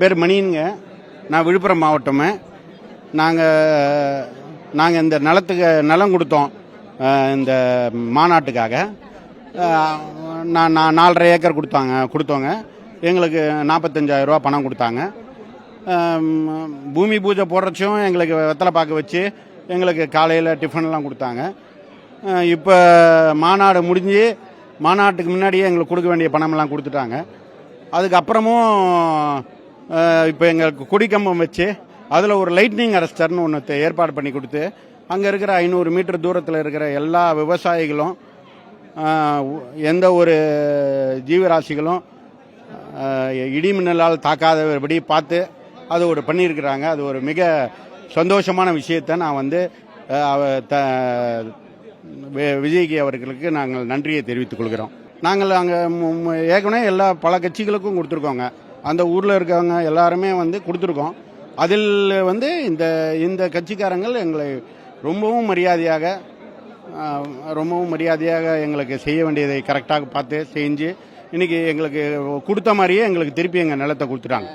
பேர் மணிங்க. நான் விழுப்புரம் மாவட்டமே. நாங்கள் இந்த நிலம் கொடுத்தோம் இந்த மாநாட்டுக்காக. நான் 4.5 ஏக்கர் கொடுத்தோங்க. எங்களுக்கு 45,000 ரூபா பணம் கொடுத்தாங்க. பூமி பூஜை போடுறச்சும் எங்களுக்கு வெத்தலை பாக்கு வச்சு எங்களுக்கு காலையில் டிஃபன்லாம் கொடுத்தாங்க. இப்போ மாநாடு முடிஞ்சு மாநாட்டுக்கு முன்னாடியே எங்களுக்கு கொடுக்க வேண்டிய பணமெல்லாம் கொடுத்துட்டாங்க. அதுக்கப்புறமும் இப்போ எங்களுக்கு கொடிக்கம்பம் வச்சு அதில் ஒரு லைட்னிங் அரெஸ்டர்னு ஒன்று ஏற்பாடு பண்ணி கொடுத்து அங்கே இருக்கிற 500 மீட்டர் தூரத்தில் இருக்கிற எல்லா விவசாயிகளும் எந்த ஒரு ஜீவராசிகளும் இடிமின்னலால் தாக்காதபடி பார்த்து அது ஒரு பண்ணியிருக்கிறாங்க. அது ஒரு மிக சந்தோஷமான விஷயத்தை நான் விஜய்க்கு அவர்களுக்கு நாங்கள் நன்றியை தெரிவித்துக் கொள்கிறோம். நாங்கள் அங்கே ஏற்கனவே பல கட்சிகளுக்கும் கொடுத்துருக்கோங்க. அந்த ஊரில் இருக்கவங்க எல்லாருமே கொடுத்துருக்கோம். அதில் இந்த கட்சிக்காரங்கள் எங்களை ரொம்பவும் மரியாதையாக எங்களுக்கு செய்ய வேண்டியதை கரெக்டாக பார்த்து செஞ்சு இன்னைக்கு எங்களுக்கு கொடுத்த மாதிரியே எங்களுக்கு திருப்பி எங்கள் நிலத்தை கொடுத்துட்டாங்க.